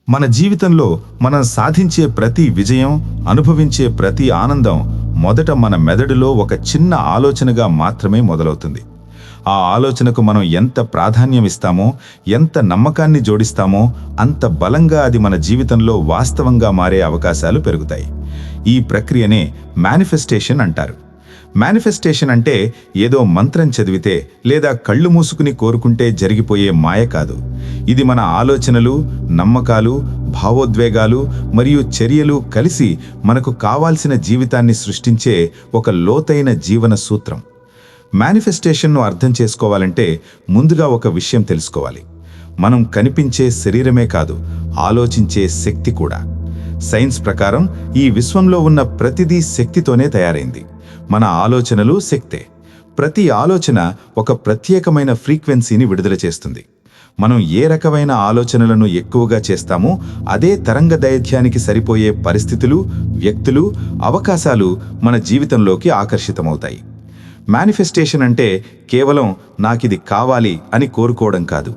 మన జీవితంలో మనం సాధించే ప్రతి విజయం, అనుభవించే ప్రతి ఆనందం మొదట మన మెదడులో ఒక చిన్న ఆలోచనగా మాత్రమే మొదలవుతుంది. ఆ ఆలోచనకు మనం ఎంత ప్రాధాన్యం ఇస్తామో, ఎంత నమ్మకాన్ని జోడిస్తామో అంత బలంగా అది మన జీవితంలో వాస్తవంగా మారే అవకాశాలు పెరుగుతాయి. ఈ ప్రక్రియనే మేనిఫెస్టేషన్ అంటారు. మేనిఫెస్టేషన్ అంటే ఏదో మంత్రం చదివితే లేదా కళ్ళు మూసుకుని కోరుకుంటే జరిగిపోయే మాయ కాదు. ఇది మన ఆలోచనలు, నమ్మకాలు, భావోద్వేగాలు మరియు చర్యలు కలిసి మనకు కావాల్సిన జీవితాన్ని సృష్టించే ఒక లోతైన జీవన సూత్రం. మేనిఫెస్టేషన్ను అర్థం చేసుకోవాలంటే ముందుగా ఒక విషయం తెలుసుకోవాలి. మనం కనిపించే శరీరమే కాదు, ఆలోచించే శక్తి కూడా. సైన్స్ ప్రకారం ఈ విశ్వంలో ఉన్న ప్రతిదీ శక్తితోనే తయారైంది. మన ఆలోచనలు శక్తే. ప్రతి ఆలోచన ఒక ప్రత్యేకమైన ఫ్రీక్వెన్సీని విడుదల చేస్తుంది. మనం ఏ రకమైన ఆలోచనలను ఎక్కువగా చేస్తామో అదే తరంగ దైర్ఘ్యానికి సరిపోయే పరిస్థితులు, వ్యక్తులు, అవకాశాలు మన జీవితంలోకి ఆకర్షితమవుతాయి. మేనిఫెస్టేషన్ అంటే కేవలం నాకిది కావాలి అని కోరుకోవడం కాదు.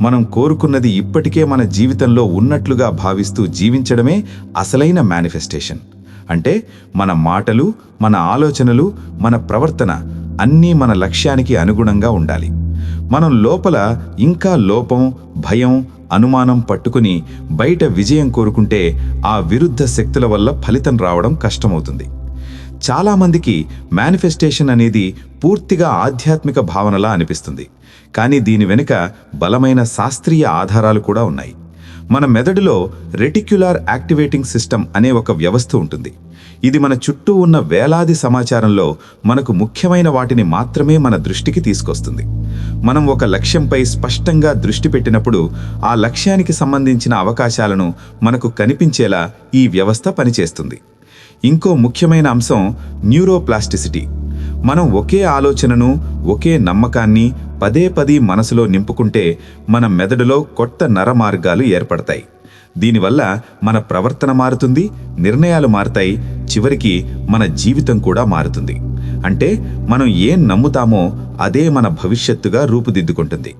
మనం కోరుకున్నది ఇప్పటికే మన జీవితంలో ఉన్నట్లుగా భావిస్తూ జీవించడమే అసలైన మేనిఫెస్టేషన్. అంటే మన మాటలు, మన ఆలోచనలు, మన ప్రవర్తన అన్నీ మన లక్ష్యానికి అనుగుణంగా ఉండాలి. మనం లోపల ఇంకా లోపం, భయం, అనుమానం పట్టుకుని బయట విజయం కోరుకుంటే ఆ విరుద్ధ శక్తుల వల్ల ఫలితం రావడం కష్టమవుతుంది. చాలామందికి మేనిఫెస్టేషన్ అనేది పూర్తిగా ఆధ్యాత్మిక భావనలా అనిపిస్తుంది. కానీ దీని వెనుక బలమైన శాస్త్రీయ ఆధారాలు కూడా ఉన్నాయి. మన మెదడులో రెటిక్యులార్ యాక్టివేటింగ్ సిస్టమ్ అనే ఒక వ్యవస్థ ఉంటుంది. ఇది మన చుట్టూ ఉన్న వేలాది సమాచారంలో మనకు ముఖ్యమైన వాటిని మాత్రమే మన దృష్టికి తీసుకొస్తుంది. మనం ఒక లక్ష్యంపై స్పష్టంగా దృష్టి పెట్టినప్పుడు ఆ లక్ష్యానికి సంబంధించిన అవకాశాలను మనకు కనిపించేలా ఈ వ్యవస్థ పనిచేస్తుంది. ఇంకో ముఖ్యమైన అంశం న్యూరోప్లాస్టిసిటీ. మనం ఒకే ఆలోచనను, ఒకే నమ్మకాన్ని పదే పదే మనసులో నింపుకుంటే మన మెదడులో కొత్త నరమార్గాలు ఏర్పడతాయి. దీనివల్ల మన ప్రవర్తన మారుతుంది, నిర్ణయాలు మారుతాయి, చివరికి మన జీవితం కూడా మారుతుంది. అంటే మనం ఏం నమ్ముతామో అదే మన భవిష్యత్తుగా రూపుదిద్దుకుంటుంది.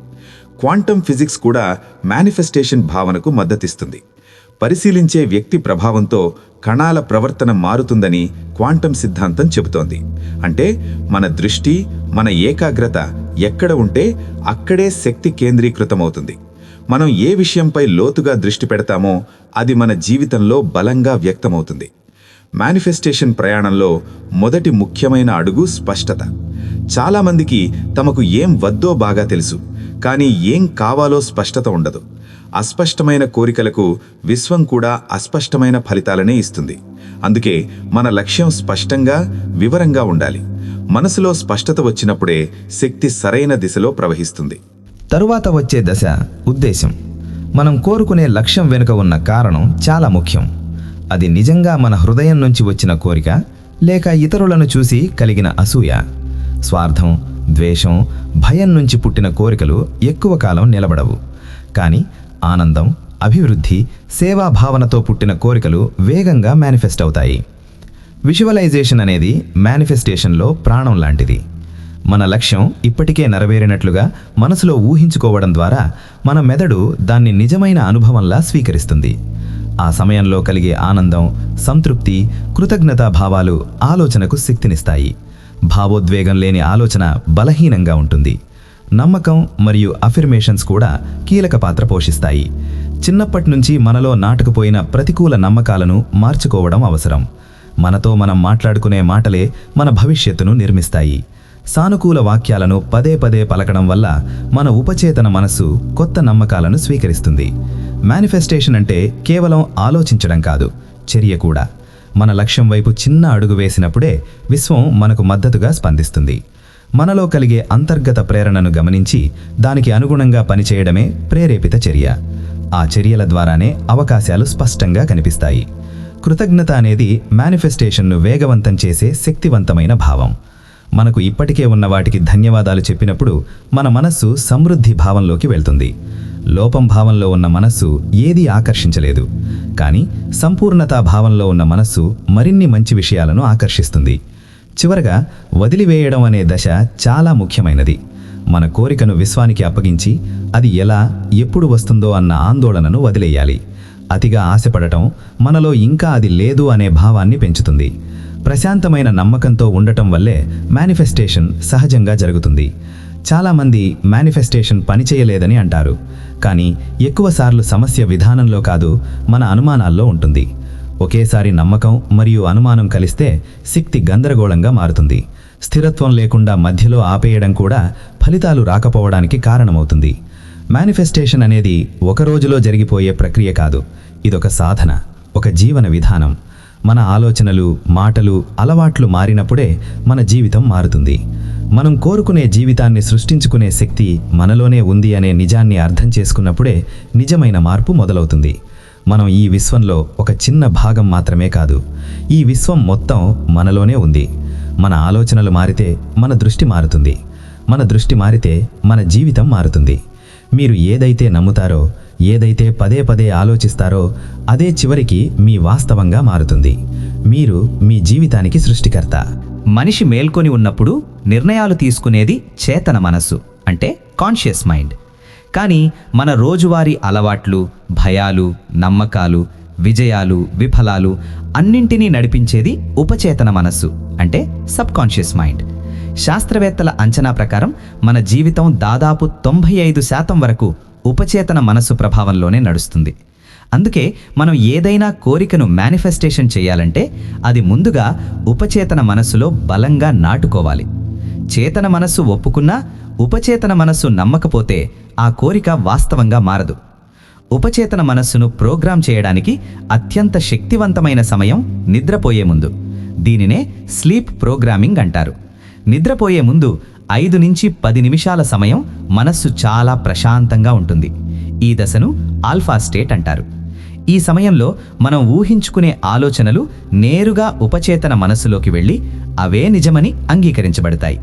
క్వాంటమ్ ఫిజిక్స్ కూడా మేనిఫెస్టేషన్ భావనకు మద్దతిస్తుంది. పరిశీలించే వ్యక్తి ప్రభావంతో కణాల ప్రవర్తన మారుతుందని క్వాంటమ్ సిద్ధాంతం చెబుతోంది. అంటే మన దృష్టి, మన ఏకాగ్రత ఎక్కడ ఉంటే అక్కడే శక్తి కేంద్రీకృతమవుతుంది. మనం ఏ విషయంపై లోతుగా దృష్టి పెడతామో అది మన జీవితంలో బలంగా వ్యక్తమవుతుంది. మేనిఫెస్టేషన్ ప్రయాణంలో మొదటి ముఖ్యమైన అడుగు స్పష్టత. చాలామందికి తమకు ఏం వద్దో బాగా తెలుసు, కానీ ఏం కావాలో స్పష్టత ఉండదు. అస్పష్టమైన కోరికలకు విశ్వం కూడా అస్పష్టమైన ఫలితాలనే ఇస్తుంది. అందుకే మన లక్ష్యం స్పష్టంగా, వివరంగా ఉండాలి. మనసులో స్పష్టత వచ్చినప్పుడే శక్తి సరైన దిశలో ప్రవహిస్తుంది. తరువాత వచ్చే దశ ఉద్దేశం. మనం కోరుకునే లక్ష్యం వెనుక ఉన్న కారణం చాలా ముఖ్యం. అది నిజంగా మన హృదయం నుంచి వచ్చిన కోరిక, లేక ఇతరులను చూసి కలిగిన అసూయ? స్వార్థం, ద్వేషం, భయం నుంచి పుట్టిన కోరికలు ఎక్కువ కాలం నిలబడవు. కానీ ఆనందం, అభివృద్ధి, సేవాభావనతో పుట్టిన కోరికలు వేగంగా మేనిఫెస్ట్ అవుతాయి. విజువలైజేషన్ అనేది మేనిఫెస్టేషన్లో ప్రాణం లాంటిది. మన లక్ష్యం ఇప్పటికే నెరవేరినట్లుగా మనసులో ఊహించుకోవడం ద్వారా మన మెదడు దాన్ని నిజమైన అనుభవంలా స్వీకరిస్తుంది. ఆ సమయంలో కలిగే ఆనందం, సంతృప్తి, కృతజ్ఞతా భావాలు ఆలోచనకు శక్తినిస్తాయి. భావోద్వేగం లేని ఆలోచన బలహీనంగా ఉంటుంది. నమ్మకం మరియు అఫర్మేషన్స్ కూడా కీలక పాత్ర పోషిస్తాయి. చిన్నప్పటి నుంచి మనలో నాటుకుపోయిన ప్రతికూల నమ్మకాలను మార్చుకోవడం అవసరం. మనతో మనం మాట్లాడుకునే మాటలే మన భవిష్యత్తును నిర్మిస్తాయి. సానుకూల వాక్యాలను పదే పదే పలకడం వల్ల మన ఉపచేతన మనస్సు కొత్త నమ్మకాలను స్వీకరిస్తుంది. మేనిఫెస్టేషన్ అంటే కేవలం ఆలోచించడం కాదు, చర్య కూడా. మన లక్ష్యం వైపు చిన్న అడుగు వేసినప్పుడే విశ్వం మనకు మద్దతుగా స్పందిస్తుంది. మనలో కలిగే అంతర్గత ప్రేరణను గమనించి దానికి అనుగుణంగా పనిచేయడమే ప్రేరేపిత చర్య. ఆ చర్యల ద్వారానే అవకాశాలు స్పష్టంగా కనిపిస్తాయి. కృతజ్ఞత అనేది మేనిఫెస్టేషన్ను వేగవంతం చేసే శక్తివంతమైన భావం. మనకు ఇప్పటికే ఉన్న వాటికి ధన్యవాదాలు చెప్పినప్పుడు మన మనస్సు సమృద్ధి భావంలోకి వెళ్తుంది. లోపం భావంలో ఉన్న మనస్సు ఏదీ ఆకర్షించలేదు. కానీ సంపూర్ణతా భావంలో ఉన్న మనస్సు మరిన్ని మంచి విషయాలను ఆకర్షిస్తుంది. చివరగా వదిలివేయడం అనే దశ చాలా ముఖ్యమైనది. మన కోరికను విశ్వానికి అప్పగించి అది ఎలా, ఎప్పుడు వస్తుందో అన్న ఆందోళనను వదిలేయాలి. అతిగా ఆశపడటం మనలో ఇంకా అది లేదు అనే భావాన్ని పెంచుతుంది. ప్రశాంతమైన నమ్మకంతో ఉండటం వల్లే మేనిఫెస్టేషన్ సహజంగా జరుగుతుంది. చాలామంది మేనిఫెస్టేషన్ పనిచేయలేదని అంటారు, కానీ ఎక్కువసార్లు సమస్య విధానంలో కాదు, మన అనుమానాల్లో ఉంటుంది. ఒకేసారి నమ్మకం మరియు అనుమానం కలిస్తే శక్తి గందరగోళంగా మారుతుంది. స్థిరత్వం లేకుండా మధ్యలో ఆపేయడం కూడా ఫలితాలు రాకపోవడానికి కారణమవుతుంది. మేనిఫెస్టేషన్ అనేది ఒక రోజులో జరిగిపోయే ప్రక్రియ కాదు, ఇదొక సాధన, ఒక జీవన విధానం. మన ఆలోచనలు, మాటలు, అలవాట్లు మారినప్పుడే మన జీవితం మారుతుంది. మనం కోరుకునే జీవితాన్ని సృష్టించుకునే శక్తి మనలోనే ఉంది అనే నిజాన్ని అర్థం చేసుకున్నప్పుడే నిజమైన మార్పు మొదలవుతుంది. మనం ఈ విశ్వంలో ఒక చిన్న భాగం మాత్రమే కాదు, ఈ విశ్వం మొత్తం మనలోనే ఉంది. మన ఆలోచనలు మారితే మన దృష్టి మారుతుంది, మన దృష్టి మారితే మన జీవితం మారుతుంది. మీరు ఏదైతే నమ్ముతారో, ఏదైతే పదే పదే ఆలోచిస్తారో అదే చివరికి మీ వాస్తవంగా మారుతుంది. మీరు మీ జీవితానికి సృష్టికర్త. మనిషి మేల్కొని ఉన్నప్పుడు నిర్ణయాలు తీసుకునేది చేతన మనస్సు, అంటే కాన్షియస్ మైండ్. కానీ మన రోజువారీ అలవాట్లు, భయాలు, నమ్మకాలు, విజయాలు, విఫలాలు అన్నింటినీ నడిపించేది ఉపచేతన మనస్సు, అంటే సబ్ కాన్షియస్ మైండ్. శాస్త్రవేత్తల అంచనా ప్రకారం మన జీవితం దాదాపు 95% వరకు ఉపచేతన మనస్సు ప్రభావంలోనే నడుస్తుంది. అందుకే మనం ఏదైనా కోరికను మేనిఫెస్టేషన్ చేయాలంటే అది ముందుగా ఉపచేతన మనస్సులో బలంగా నాటుకోవాలి. చేతన మనస్సు ఒప్పుకున్నా ఉపచేతన మనస్సు నమ్మకపోతే ఆ కోరిక వాస్తవంగా మారదు. ఉపచేతన మనస్సును ప్రోగ్రామ్ చేయడానికి అత్యంత శక్తివంతమైన సమయం నిద్రపోయే ముందు. దీనినే స్లీప్ ప్రోగ్రామింగ్ అంటారు. నిద్రపోయే ముందు 5 నుంచి 10 నిమిషాల సమయం మనస్సు చాలా ప్రశాంతంగా ఉంటుంది. ఈ దశను ఆల్ఫా స్టేట్ అంటారు. ఈ సమయంలో మనం ఊహించుకునే ఆలోచనలు నేరుగా ఉపచేతన మనస్సులోకి వెళ్ళి అవే నిజమని అంగీకరించబడతాయి.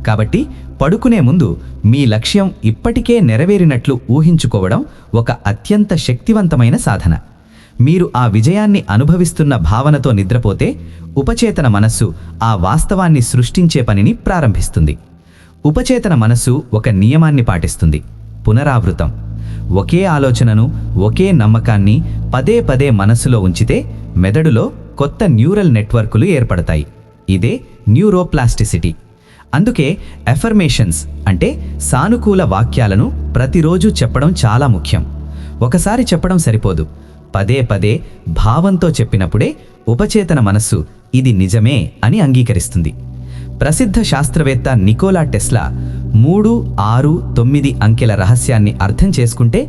కాబట్టి పడుకునే ముందు మీ లక్ష్యం ఇప్పటికే నెరవేరినట్లు ఊహించుకోవడం ఒక అత్యంత శక్తివంతమైన సాధన. మీరు ఆ విజయాన్ని అనుభవిస్తున్న భావనతో నిద్రపోతే ఉపచేతన మనస్సు ఆ వాస్తవాన్ని సృష్టించే పనిని ప్రారంభిస్తుంది. ఉపచేతన మనస్సు ఒక నియమాన్ని పాటిస్తుంది: పునరావృతం. ఒకే ఆలోచనను, ఒకే నమ్మకాన్ని పదే పదే మనస్సులో ఉంచితే మెదడులో కొత్త న్యూరల్ నెట్వర్కులు ఏర్పడతాయి. ఇదే న్యూరోప్లాస్టిసిటీ. అందుకే ఎఫర్మేషన్స్ అంటే సానుకూల వాక్యాలను ప్రతిరోజు చెప్పడం చాలా ముఖ్యం. ఒకసారి చెప్పడం సరిపోదు, పదే పదే భావంతో చెప్పినప్పుడే ఉపచేతన మనస్సు ఇది నిజమే అని అంగీకరిస్తుంది. ప్రసిద్ధ శాస్త్రవేత్త నికోలా టెస్లా 3, 6, 9 అంకెల రహస్యాన్ని అర్థం చేసుకుంటే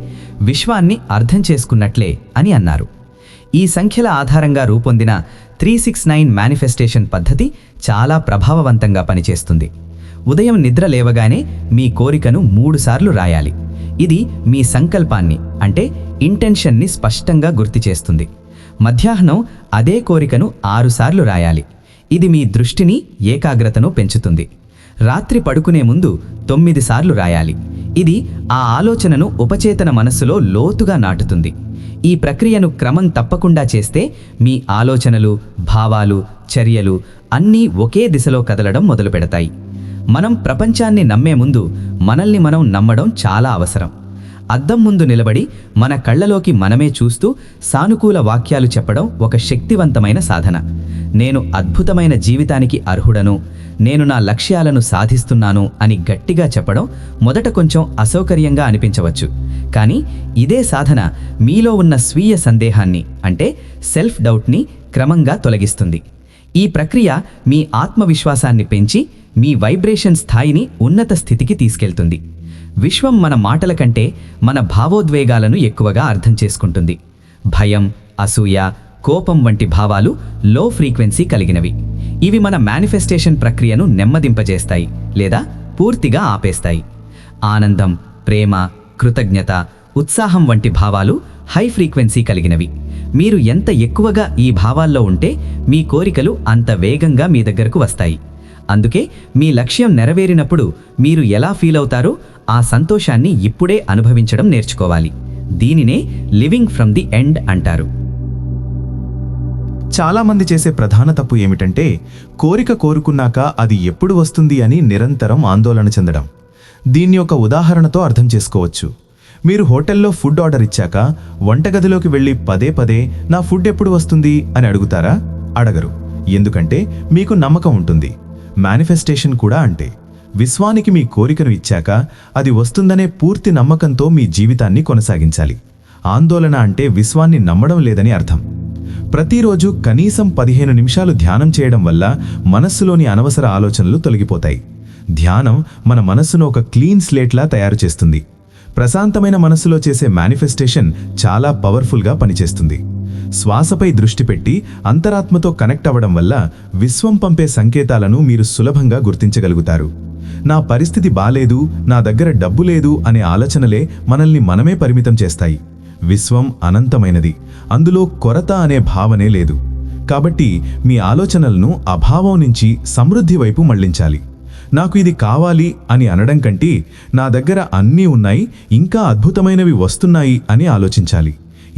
విశ్వాన్ని అర్థం చేసుకున్నట్లే అని అన్నారు. ఈ సంఖ్యల ఆధారంగా రూపొందిన 369 మేనిఫెస్టేషన్ పద్ధతి చాలా ప్రభావవంతంగా పనిచేస్తుంది. ఉదయం నిద్ర లేవగానే మీ కోరికను 3 సార్లు రాయాలి. ఇది మీ సంకల్పాన్ని, అంటే ఇంటెన్షన్ని స్పష్టంగా గుర్తు చేస్తుంది. మధ్యాహ్నం అదే కోరికను 6 సార్లు రాయాలి. ఇది మీ దృష్టిని, ఏకాగ్రతను పెంచుతుంది. రాత్రి పడుకునే ముందు 9 సార్లు రాయాలి. ఇది ఆ ఆలోచనను ఉపచేతన మనస్సులో లోతుగా నాటుతుంది. ఈ ప్రక్రియను క్రమం తప్పకుండా చేస్తే మీ ఆలోచనలు, భావాలు, చర్యలు అన్నీ ఒకే దిశలో కదలడం మొదలుపెడతాయి. మనం ప్రపంచాన్ని నమ్మే ముందు మనల్ని మనం నమ్మడం చాలా అవసరం. అద్దం ముందు నిలబడి మన కళ్ళలోకి మనమే చూస్తూ సానుకూల వాక్యాలు చెప్పడం ఒక శక్తివంతమైన సాధన. నేను అద్భుతమైన జీవితానికి అర్హుడను, నేను నా లక్ష్యాలను సాధిస్తున్నాను అని గట్టిగా చెప్పడం మొదట కొంచెం అసౌకర్యంగా అనిపించవచ్చు. కానీ ఇదే సాధన మీలో ఉన్న స్వీయ సందేహాన్ని, అంటే సెల్ఫ్ డౌట్ని క్రమంగా తొలగిస్తుంది. ఈ ప్రక్రియ మీ ఆత్మవిశ్వాసాన్ని పెంచి మీ వైబ్రేషన్ స్థాయిని ఉన్నత స్థితికి తీసుకెళ్తుంది. విశ్వం మన మాటల కంటే మన భావోద్వేగాలను ఎక్కువగా అర్థం చేసుకుంటుంది. భయం, అసూయ, కోపం వంటి భావాలు లో ఫ్రీక్వెన్సీ కలిగినవి. ఇవి మన మేనిఫెస్టేషన్ ప్రక్రియను నెమ్మదింపజేస్తాయి లేదా పూర్తిగా ఆపేస్తాయి. ఆనందం, ప్రేమ, కృతజ్ఞత, ఉత్సాహం వంటి భావాలు హై ఫ్రీక్వెన్సీ కలిగినవి. మీరు ఎంత ఎక్కువగా ఈ భావాల్లో ఉంటే మీ కోరికలు అంత వేగంగా మీ దగ్గరకు వస్తాయి. అందుకే మీ లక్ష్యం నెరవేరినప్పుడు మీరు ఎలా ఫీల్ అవుతారో ఆ సంతోషాన్ని ఇప్పుడే అనుభవించడం నేర్చుకోవాలి. దీనినే లివింగ్ ఫ్రమ్ ది ఎండ్ అంటారు. చాలామంది చేసే ప్రధాన తప్పు ఏమిటంటే కోరిక కోరుకున్నాక అది ఎప్పుడు వస్తుంది అని నిరంతరం ఆందోళన చెందడం. దీన్ని ఒక ఉదాహరణతో అర్థం చేసుకోవచ్చు. మీరు హోటల్లో ఫుడ్ ఆర్డర్ ఇచ్చాక వంటగదిలోకి వెళ్ళి పదే పదే నా ఫుడ్ ఎప్పుడు వస్తుంది అని అడుగుతారా? అడగరు. ఎందుకంటే మీకు నమ్మకం ఉంటుంది. మేనిఫెస్టేషన్ కూడా అంటే విశ్వానికి మీ కోరికను ఇచ్చాక అది వస్తుందనే పూర్తి నమ్మకంతో మీ జీవితాన్ని కొనసాగించాలి. ఆందోళన అంటే విశ్వాన్ని నమ్మడం లేదని అర్థం. ప్రతిరోజు కనీసం 15 నిమిషాలు ధ్యానం చేయడం వల్ల మనస్సులోని అనవసర ఆలోచనలు తొలగిపోతాయి. ధ్యానం మన మనస్సును ఒక క్లీన్ స్లేట్లా తయారు చేస్తుంది. ప్రశాంతమైన మనస్సులో చేసే మేనిఫెస్టేషన్ చాలా పవర్ఫుల్గా పనిచేస్తుంది. శ్వాసపై దృష్టి పెట్టి అంతరాత్మతో కనెక్ట్ అవ్వడం వల్ల విశ్వం పంపే సంకేతాలను మీరు సులభంగా గుర్తించగలుగుతారు. నా పరిస్థితి బాలేదు, నా దగ్గర డబ్బు లేదు అనే ఆలోచనలే మనల్ని మనమే పరిమితం చేస్తాయి. విశ్వం అనంతమైనది, అందులో కొరత అనే భావనే లేదు. కాబట్టి మీ ఆలోచనలను అభావం నుంచి సమృద్ధి వైపు మళ్లించాలి. నాకు ఇది కావాలి అని అనడం కంటే నా దగ్గర అన్నీ ఉన్నాయి, ఇంకా అద్భుతమైనవి వస్తున్నాయి అని ఆలోచించాలి.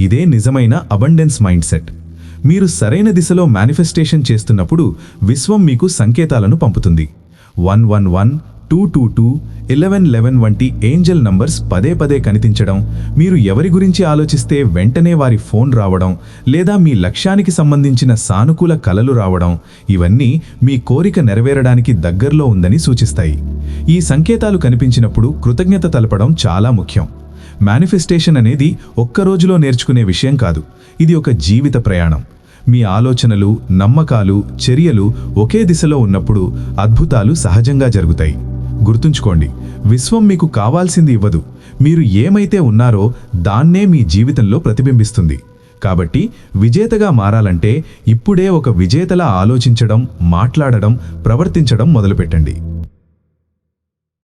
ఇదే నిజమైన అబండెన్స్ మైండ్ సెట్. మీరు సరైన దిశలో మేనిఫెస్టేషన్ చేస్తున్నప్పుడు విశ్వం మీకు సంకేతాలను పంపుతుంది. 111, 222, 1111 వంటి ఏంజల్ నంబర్స్ పదే పదే కనిపించడం, మీరు ఎవరి గురించి ఆలోచిస్తే వెంటనే వారి ఫోన్ రావడం, లేదా మీ లక్ష్యానికి సంబంధించిన సానుకూల కలలు రావడం, ఇవన్నీ మీ కోరిక నెరవేరడానికి దగ్గరలో ఉందని సూచిస్తాయి. ఈ సంకేతాలు కనిపించినప్పుడు కృతజ్ఞత తెలపడం చాలా ముఖ్యం. మేనిఫెస్టేషన్ అనేది ఒక్క రోజులో నేర్చుకునే విషయం కాదు. ఇది ఒక జీవిత ప్రయాణం. మీ ఆలోచనలు, నమ్మకాలు, చర్యలు ఒకే దిశలో ఉన్నప్పుడు అద్భుతాలు సహజంగా జరుగుతాయి. గుర్తుంచుకోండి, విశ్వం మీకు కావాల్సింది ఇవ్వదు. మీరు ఏమైతే ఉన్నారో దాన్నే మీ జీవితంలో ప్రతిబింబిస్తుంది. కాబట్టి విజేతగా మారాలంటే ఇప్పుడే ఒక విజేతలా ఆలోచించడం, మాట్లాడడం, ప్రవర్తించడం మొదలుపెట్టండి.